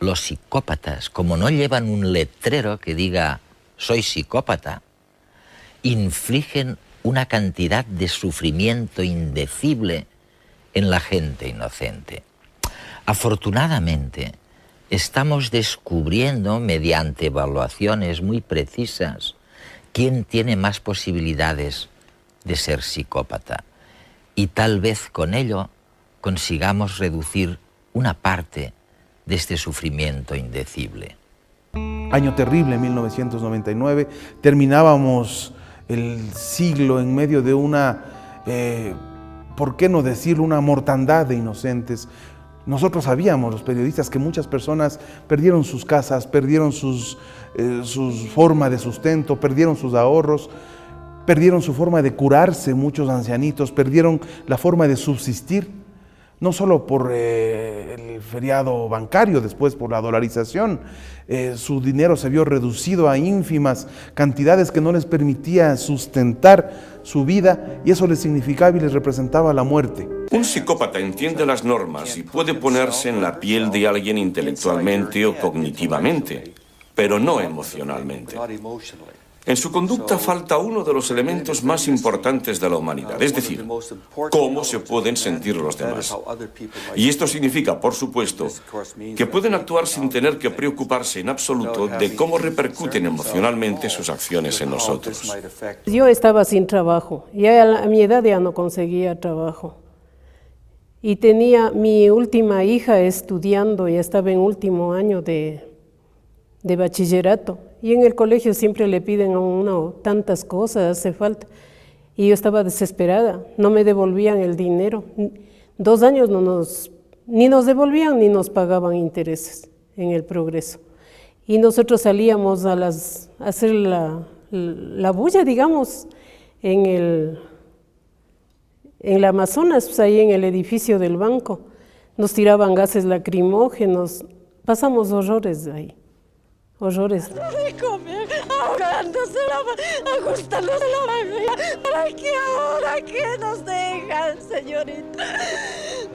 los psicópatas, como no llevan un letrero que diga «soy psicópata», infligen una cantidad de sufrimiento indecible en la gente inocente. Afortunadamente, estamos descubriendo, mediante evaluaciones muy precisas, quién tiene más posibilidades de ser psicópata. Y tal vez con ello consigamos reducir una parte de este sufrimiento indecible. Año terrible, 1999, terminábamos el siglo en medio de una, ¿por qué no decirlo?, una mortandad de inocentes. Nosotros sabíamos, los periodistas, que muchas personas perdieron sus casas, perdieron sus forma de sustento, perdieron sus ahorros, perdieron su forma de curarse, muchos ancianitos, perdieron la forma de subsistir, no solo por el feriado bancario, después por la dolarización. Su dinero se vio reducido a ínfimas cantidades que no les permitía sustentar su vida, y eso les significaba y les representaba la muerte. Un psicópata entiende las normas y puede ponerse en la piel de alguien intelectualmente o cognitivamente, pero no emocionalmente. En su conducta falta uno de los elementos más importantes de la humanidad, es decir, cómo se pueden sentir los demás. Y esto significa, por supuesto, que pueden actuar sin tener que preocuparse en absoluto de cómo repercuten emocionalmente sus acciones en nosotros. Yo estaba sin trabajo, ya a mi edad ya no conseguía trabajo. Y tenía mi última hija estudiando, ya estaba en último año de bachillerato. Y en el colegio siempre le piden a uno tantas cosas, hace falta. Y yo estaba desesperada, no me devolvían el dinero. 2 años ni nos devolvían ni nos pagaban intereses en el Progreso. Y nosotros salíamos a hacer la bulla, digamos, en el Amazonas, pues ahí en el edificio del banco. Nos tiraban gases lacrimógenos, pasamos horrores ahí. Horrores. De comer, ahogándose, ajustándose la barriga. ¿Para qué ahora? ¿Qué nos dejan, señorita?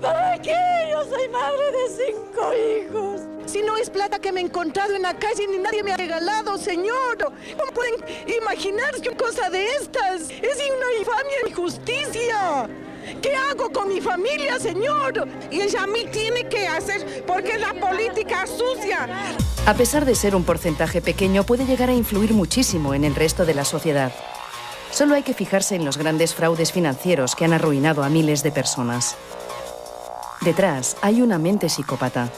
¿Para qué? Yo soy madre de 5 hijos. Si no es plata que me he encontrado en la calle ni nadie me ha regalado, señor. ¿Cómo pueden imaginar que cosa de estas? Es una infamia e injusticia. ¿Qué hago con mi familia, señor? Y ella a mí tiene que hacer porque es la política sucia. A pesar de ser un porcentaje pequeño, puede llegar a influir muchísimo en el resto de la sociedad. Solo hay que fijarse en los grandes fraudes financieros que han arruinado a miles de personas. Detrás hay una mente psicópata.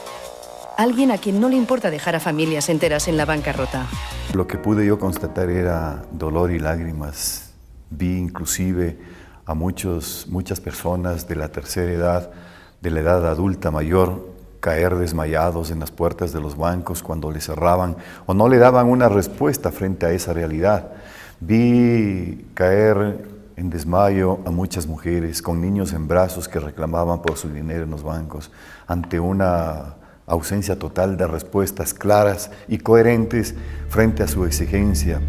Alguien a quien no le importa dejar a familias enteras en la bancarrota. Lo que pude yo constatar era dolor y lágrimas. Vi inclusive a muchas personas de la tercera edad, de la edad adulta mayor, caer desmayados en las puertas de los bancos cuando le cerraban o no le daban una respuesta frente a esa realidad. Vi caer en desmayo a muchas mujeres con niños en brazos que reclamaban por su dinero en los bancos ante una ausencia total de respuestas claras y coherentes frente a su exigencia.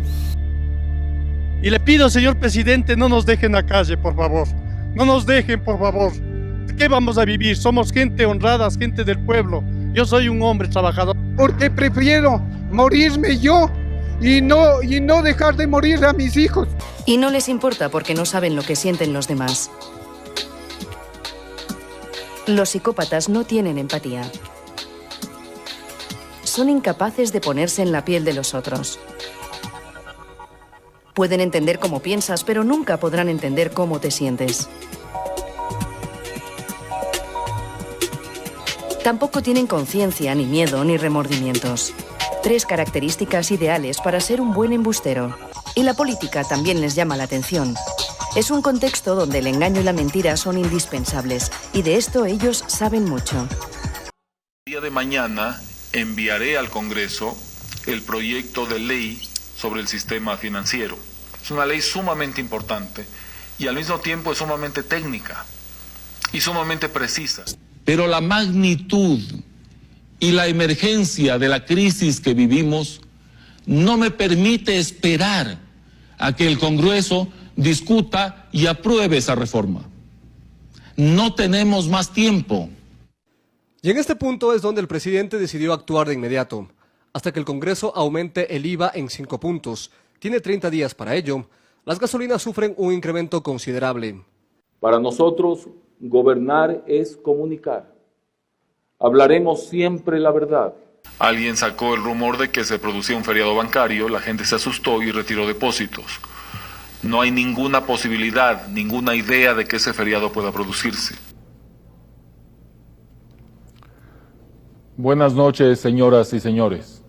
Y le pido, señor presidente, no nos dejen a calle, por favor. No nos dejen, por favor. ¿De qué vamos a vivir? Somos gente honrada, gente del pueblo. Yo soy un hombre trabajador. Porque prefiero morirme yo y no dejar de morir a mis hijos. Y no les importa porque no saben lo que sienten los demás. Los psicópatas no tienen empatía. Son incapaces de ponerse en la piel de los otros. Pueden entender cómo piensas, pero nunca podrán entender cómo te sientes. Tampoco tienen conciencia, ni miedo, ni remordimientos. 3 características ideales para ser un buen embustero. Y la política también les llama la atención. Es un contexto donde el engaño y la mentira son indispensables, y de esto ellos saben mucho. El día de mañana enviaré al Congreso el proyecto de ley sobre el sistema financiero. Es una ley sumamente importante y al mismo tiempo es sumamente técnica y sumamente precisa. Pero la magnitud y la emergencia de la crisis que vivimos no me permite esperar a que el Congreso discuta y apruebe esa reforma. No tenemos más tiempo. Y en este punto es donde el presidente decidió actuar de inmediato, hasta que el Congreso aumente el IVA en 5 puntos. Tiene 30 días para ello. Las gasolinas sufren un incremento considerable. Para nosotros, gobernar es comunicar. Hablaremos siempre la verdad. Alguien sacó el rumor de que se producía un feriado bancario, la gente se asustó y retiró depósitos. No hay ninguna posibilidad, ninguna idea de que ese feriado pueda producirse. Buenas noches, señoras y señores.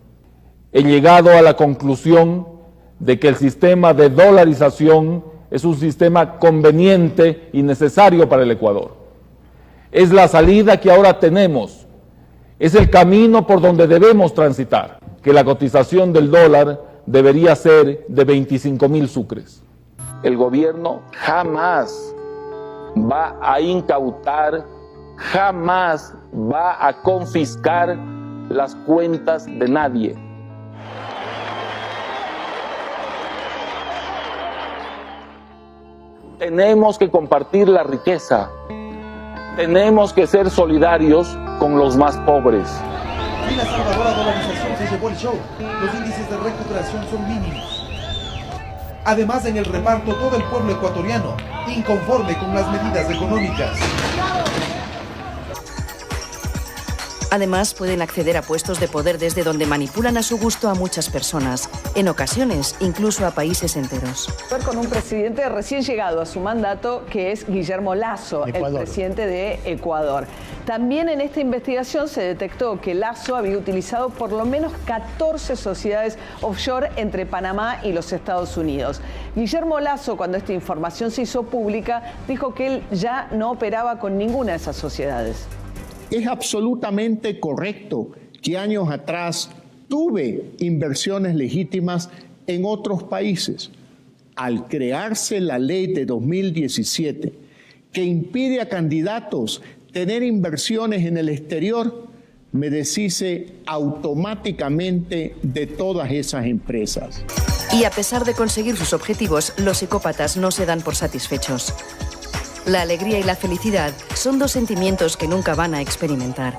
He llegado a la conclusión de que el sistema de dolarización es un sistema conveniente y necesario para el Ecuador. Es la salida que ahora tenemos, es el camino por donde debemos transitar, que la cotización del dólar debería ser de 25.000 sucres. El gobierno jamás va a incautar, jamás va a confiscar las cuentas de nadie. Tenemos que compartir la riqueza. Tenemos que ser solidarios con los más pobres. Y la salvadora dolarización se llevó el show. Los índices de recuperación son mínimos. Además, en el reparto, todo el pueblo ecuatoriano, inconforme con las medidas económicas. Además, pueden acceder a puestos de poder desde donde manipulan a su gusto a muchas personas, en ocasiones incluso a países enteros. Con un presidente recién llegado a su mandato, que es Guillermo Lasso, el presidente de Ecuador. También en esta investigación se detectó que Lasso había utilizado por lo menos 14 sociedades offshore entre Panamá y los Estados Unidos. Guillermo Lasso, cuando esta información se hizo pública, dijo que él ya no operaba con ninguna de esas sociedades. Es absolutamente correcto que años atrás tuve inversiones legítimas en otros países. Al crearse la ley de 2017 que impide a candidatos tener inversiones en el exterior, me deshice automáticamente de todas esas empresas. Y a pesar de conseguir sus objetivos, los psicópatas no se dan por satisfechos. La alegría y la felicidad son dos sentimientos que nunca van a experimentar.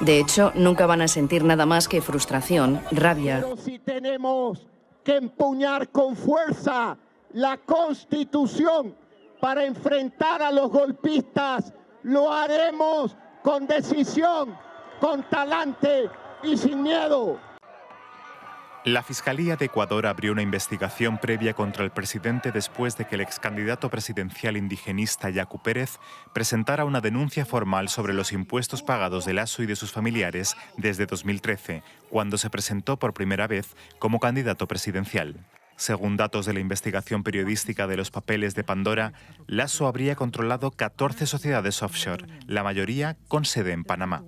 De hecho, nunca van a sentir nada más que frustración, rabia. Pero si tenemos que empuñar con fuerza la Constitución para enfrentar a los golpistas, lo haremos con decisión, con talante y sin miedo. La Fiscalía de Ecuador abrió una investigación previa contra el presidente después de que el excandidato presidencial indigenista Yacu Pérez presentara una denuncia formal sobre los impuestos pagados de Lasso y de sus familiares desde 2013, cuando se presentó por primera vez como candidato presidencial. Según datos de la investigación periodística de los papeles de Pandora, Lasso habría controlado 14 sociedades offshore, la mayoría con sede en Panamá.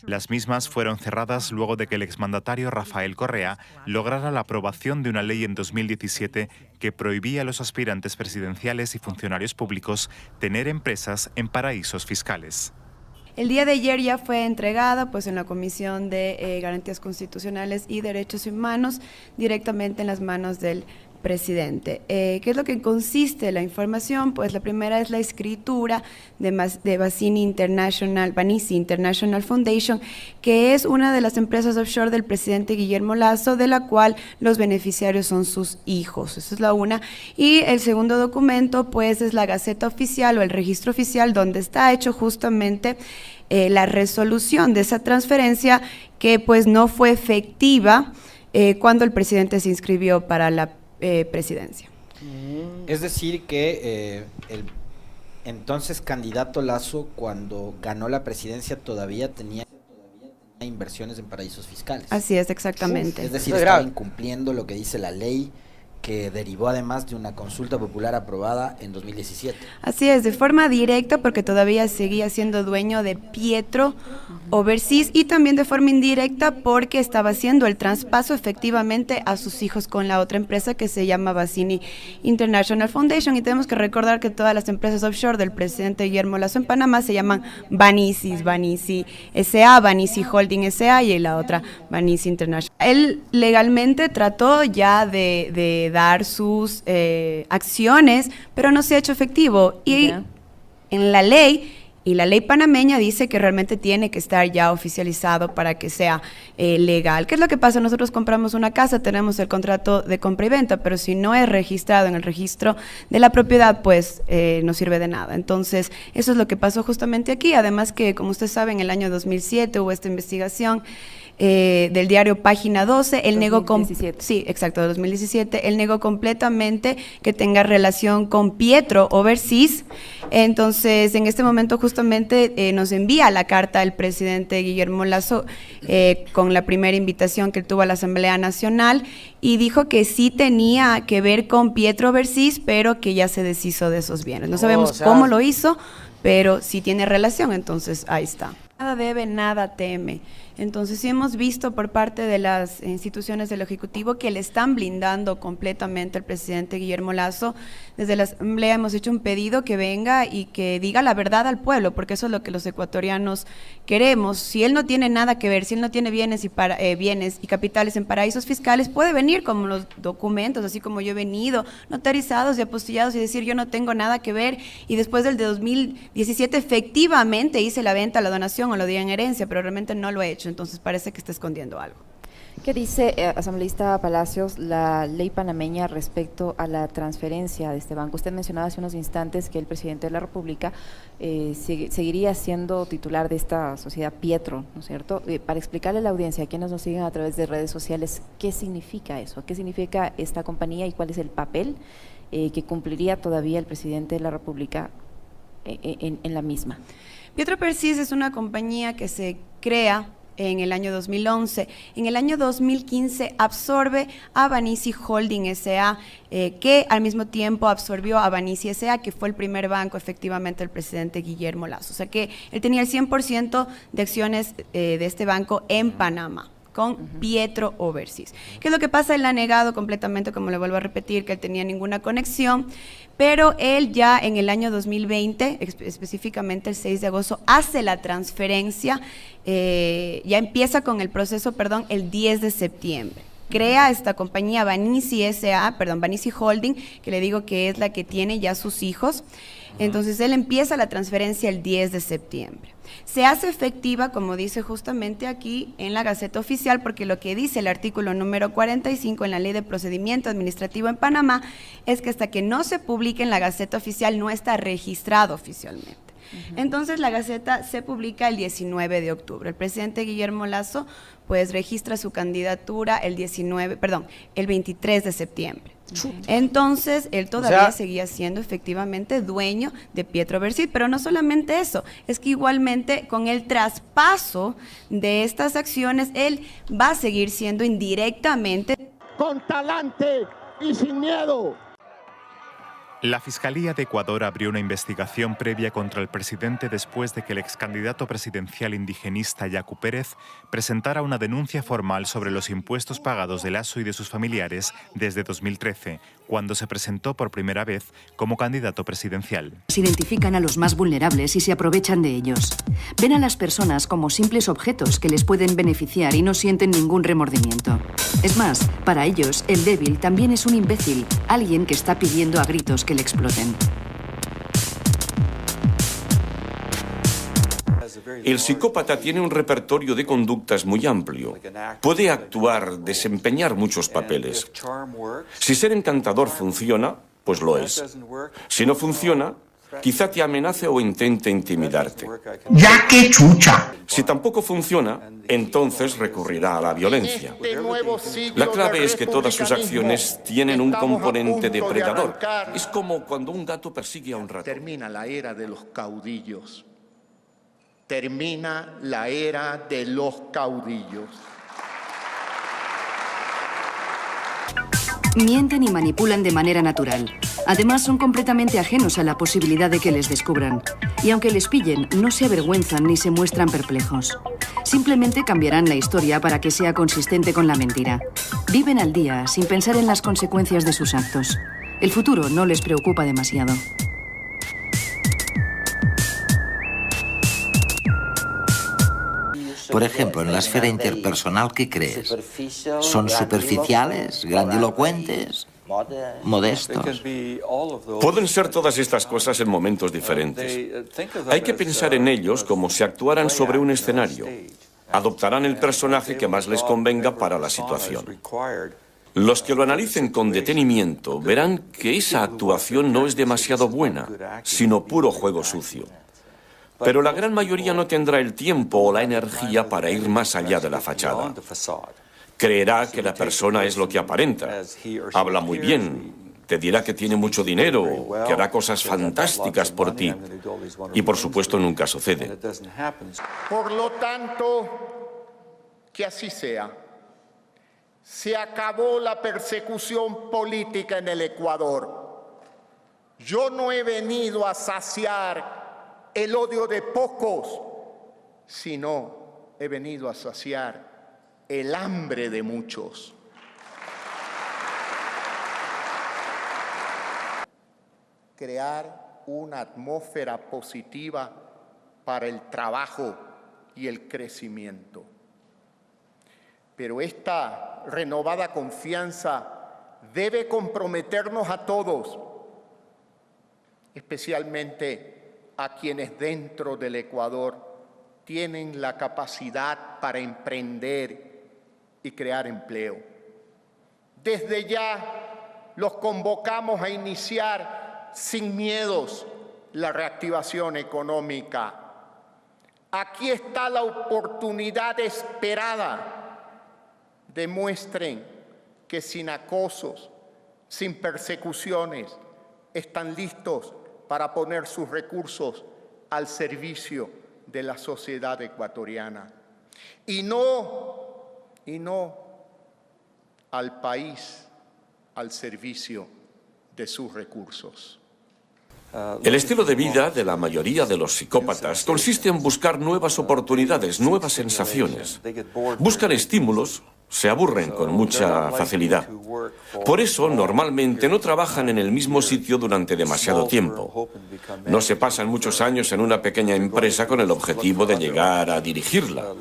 Las mismas fueron cerradas luego de que el exmandatario Rafael Correa lograra la aprobación de una ley en 2017 que prohibía a los aspirantes presidenciales y funcionarios públicos tener empresas en paraísos fiscales. El día de ayer ya fue entregada en la Comisión de Garantías Constitucionales y Derechos Humanos directamente en las manos del presidente. ¿Qué es lo que consiste la información? Pues la primera es la escritura de Bansini International Foundation, que es una de las empresas offshore del presidente Guillermo Lasso, de la cual los beneficiarios son sus hijos. Esa es la una. Y el segundo documento, pues, es la Gaceta Oficial o el Registro Oficial, donde está hecho justamente la resolución de esa transferencia que, pues, no fue efectiva cuando el presidente se inscribió para la presidencia. Es decir que el entonces candidato Lasso, cuando ganó la presidencia, todavía tenía inversiones en paraísos fiscales. Así es, exactamente. Es decir, estaba incumpliendo lo que dice la ley, que derivó además de una consulta popular aprobada en 2017. Así es, de forma directa, porque todavía seguía siendo dueño de Pietro Overseas, y también de forma indirecta porque estaba haciendo el traspaso efectivamente a sus hijos con la otra empresa que se llama Bansini International Foundation. Y tenemos que recordar que todas las empresas offshore del presidente Guillermo Lasso en Panamá se llaman Bansini S.A., Bansini Holding S.A. y la otra Bansini International. Él legalmente trató ya de dar sus acciones, pero no se ha hecho efectivo. Y en la ley Y la ley panameña dice que realmente tiene que estar ya oficializado para que sea legal. ¿Qué es lo que pasa? Nosotros compramos una casa, tenemos el contrato de compra y venta, pero si no es registrado en el registro de la propiedad, pues no sirve de nada. Entonces, eso es lo que pasó justamente aquí. Además que, como usted sabe, en el año 2007 hubo esta investigación del diario Página 12, él negó 2017, él negó completamente que tenga relación con Pietro Overseas. Entonces, en este momento justamente nos envía la carta el presidente Guillermo Lasso con la primera invitación que tuvo a la Asamblea Nacional y dijo que sí tenía que ver con Pietro Overseas, pero que ya se deshizo de esos bienes. No sabemos cómo lo hizo, pero sí tiene relación, entonces ahí está. Nada debe, nada teme. Entonces sí hemos visto por parte de las instituciones del Ejecutivo que le están blindando completamente al presidente Guillermo Lasso. Desde la Asamblea hemos hecho un pedido que venga y que diga la verdad al pueblo, porque eso es lo que los ecuatorianos queremos. Si él no tiene nada que ver, si él no tiene bienes y capitales en paraísos fiscales, puede venir como los documentos, así como yo he venido, notarizados y apostillados y decir yo no tengo nada que ver y después del de 2017 efectivamente hice la venta, la donación o lo di en herencia, pero realmente no lo he hecho. Entonces parece que está escondiendo algo. ¿Qué dice, asambleísta Palacios, la ley panameña respecto a la transferencia de este banco? Usted mencionaba hace unos instantes que el presidente de la República seguiría siendo titular de esta sociedad Pietro, ¿no es cierto? Para explicarle a la audiencia, a quienes nos siguen a través de redes sociales, ¿qué significa eso? ¿Qué significa esta compañía y cuál es el papel que cumpliría todavía el presidente de la República en la misma? Pietro Overseas es una compañía que se crea en el año 2011. En el año 2015 absorbe a Banisi Holding S.A., que al mismo tiempo absorbió a Banisi S.A., que fue el primer banco efectivamente del presidente Guillermo Lasso. O sea que él tenía el 100% de acciones de este banco en Panamá, con Pietro Overseas. ¿Qué es lo que pasa? Él ha negado completamente, como le vuelvo a repetir, que él tenía ninguna conexión, pero él ya en el año 2020, específicamente el 6 de agosto, hace la transferencia, ya empieza con el proceso, el 10 de septiembre. Crea esta compañía Banisi S.A., Banisi Holding, que le digo que es la que tiene ya sus hijos. Entonces él empieza la transferencia el 10 de septiembre. Se hace efectiva, como dice justamente aquí, en la Gaceta Oficial, porque lo que dice el artículo número 45 en la Ley de Procedimiento Administrativo en Panamá es que hasta que no se publique en la Gaceta Oficial no está registrado oficialmente. Entonces la Gaceta se publica el 19 de octubre. El presidente Guillermo Lasso pues registra su candidatura el 23 de septiembre. Entonces, él todavía seguía siendo efectivamente dueño de Pietro Overseas, pero no solamente eso, es que igualmente con el traspaso de estas acciones, él va a seguir siendo indirectamente con talante y sin miedo. La Fiscalía de Ecuador abrió una investigación previa contra el presidente después de que el excandidato presidencial indigenista Yacu Pérez presentara una denuncia formal sobre los impuestos pagados de Lasso y de sus familiares desde 2013, cuando se presentó por primera vez como candidato presidencial. Se identifican a los más vulnerables y se aprovechan de ellos. Ven a las personas como simples objetos que les pueden beneficiar y no sienten ningún remordimiento. Es más, para ellos, el débil también es un imbécil, alguien que está pidiendo a gritos que le exploten. El psicópata tiene un repertorio de conductas muy amplio. Puede actuar, desempeñar muchos papeles. Si ser encantador funciona, pues lo es. Si no funciona, quizá te amenace o intente intimidarte. ¡Ya qué chucha! Si tampoco funciona, entonces recurrirá a la violencia. La clave es que todas sus acciones tienen un componente depredador. Es como cuando un gato persigue a un ratón. Termina la era de los caudillos. Termina la era de los caudillos. Mienten y manipulan de manera natural. Además, son completamente ajenos a la posibilidad de que les descubran. Y aunque les pillen, no se avergüenzan ni se muestran perplejos. Simplemente cambiarán la historia para que sea consistente con la mentira. Viven al día, sin pensar en las consecuencias de sus actos. El futuro no les preocupa demasiado. Por ejemplo, en la esfera interpersonal, ¿qué crees? ¿Son superficiales, grandilocuentes? modestos. Pueden ser todas estas cosas en momentos diferentes. Hay que pensar en ellos como si actuaran sobre un escenario. Adoptarán el personaje que más les convenga para la situación. Los que lo analicen con detenimiento verán que esa actuación no es demasiado buena, sino puro juego sucio. Pero la gran mayoría no tendrá el tiempo o la energía para ir más allá de la fachada. Creerá que la persona es lo que aparenta. Habla muy bien, te dirá que tiene mucho dinero, que hará cosas fantásticas por ti. Y por supuesto nunca sucede. Por lo tanto, que así sea. Se acabó la persecución política en el Ecuador. Yo no he venido a saciar el odio de pocos, sino he venido a saciar el hambre de muchos. Crear una atmósfera positiva para el trabajo y el crecimiento. Pero esta renovada confianza debe comprometernos a todos, especialmente a quienes dentro del Ecuador tienen la capacidad para emprender y crear empleo. Desde ya los convocamos a iniciar sin miedos la reactivación económica. Aquí está la oportunidad esperada. Demuestren que sin acosos, sin persecuciones, están listos para poner sus recursos al servicio de la sociedad ecuatoriana. Y no al país al servicio de sus recursos. El estilo de vida de la mayoría de los psicópatas consiste en buscar nuevas oportunidades, nuevas sensaciones. Buscan estímulos, se aburren con mucha facilidad. Por eso, normalmente no trabajan en el mismo sitio durante demasiado tiempo. No se pasan muchos años en una pequeña empresa con el objetivo de llegar a dirigirla.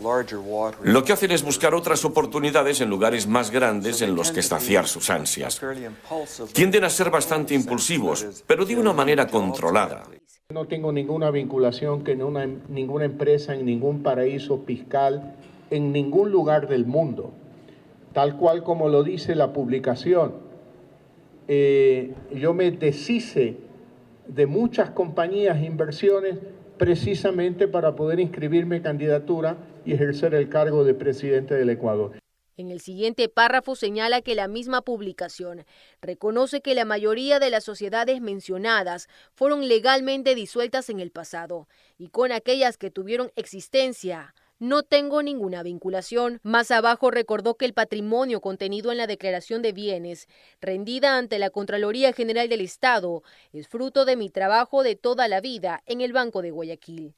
Lo que hacen es buscar otras oportunidades en lugares más grandes en los que saciar sus ansias. Tienden a ser bastante impulsivos, pero de una manera controlada. No tengo ninguna vinculación con ninguna empresa en ningún paraíso fiscal, en ningún lugar del mundo. Tal cual como lo dice la publicación, yo me deshice de muchas compañías e inversiones precisamente para poder inscribirme candidatura y ejercer el cargo de presidente del Ecuador. En el siguiente párrafo señala que la misma publicación reconoce que la mayoría de las sociedades mencionadas fueron legalmente disueltas en el pasado y con aquellas que tuvieron existencia no tengo ninguna vinculación. Más abajo recordó que el patrimonio contenido en la declaración de bienes, rendida ante la Contraloría General del Estado, es fruto de mi trabajo de toda la vida en el Banco de Guayaquil.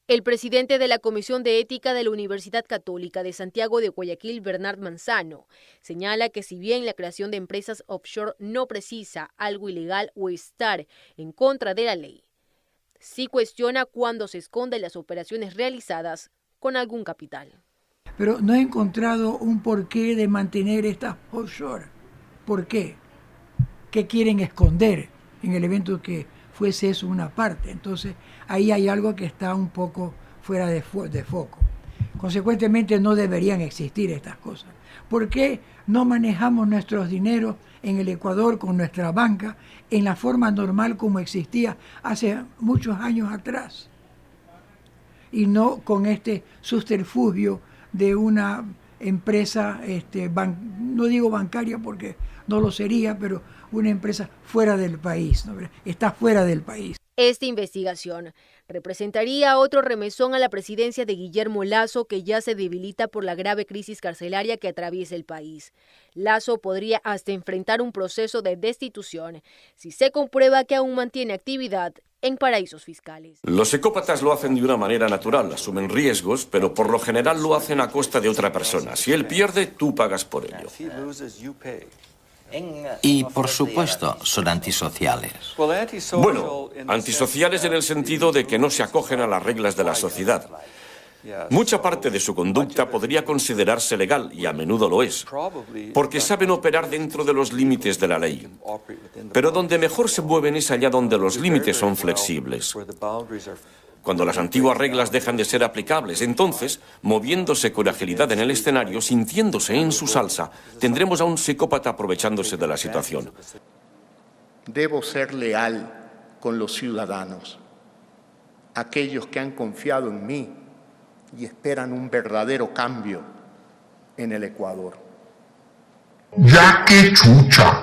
El presidente de la Comisión de Ética de la Universidad Católica de Santiago de Guayaquil, Bernard Manzano, señala que si bien la creación de empresas offshore no precisa algo ilegal o estar en contra de la ley, sí cuestiona cuándo se esconden las operaciones realizadas con algún capital. Pero no he encontrado un porqué de mantener estas offshore. ¿Por qué? ¿Qué quieren esconder en el evento que fuese eso una parte? Entonces, ahí hay algo que está un poco fuera de foco. Consecuentemente, no deberían existir estas cosas. ¿Por qué no manejamos nuestros dineros en el Ecuador con nuestra banca en la forma normal como existía hace muchos años atrás? Y no con este subterfugio de una empresa, no digo bancaria porque no lo sería, pero una empresa fuera del país, ¿no? Está fuera del país. Esta investigación representaría otro remesón a la presidencia de Guillermo Lasso, que ya se debilita por la grave crisis carcelaria que atraviesa el país. Lasso podría hasta enfrentar un proceso de destitución si se comprueba que aún mantiene actividad en paraísos fiscales. Los psicópatas lo hacen de una manera natural, asumen riesgos, pero por lo general lo hacen a costa de otra persona. Si él pierde, tú pagas por ello. Y, por supuesto, son antisociales. Bueno, antisociales en el sentido de que no se acogen a las reglas de la sociedad. Mucha parte de su conducta podría considerarse legal, y a menudo lo es, porque saben operar dentro de los límites de la ley. Pero donde mejor se mueven es allá donde los límites son flexibles. Cuando las antiguas reglas dejan de ser aplicables, entonces, moviéndose con agilidad en el escenario, sintiéndose en su salsa, tendremos a un psicópata aprovechándose de la situación. Debo ser leal con los ciudadanos, aquellos que han confiado en mí y esperan un verdadero cambio en el Ecuador. Ya que chucha.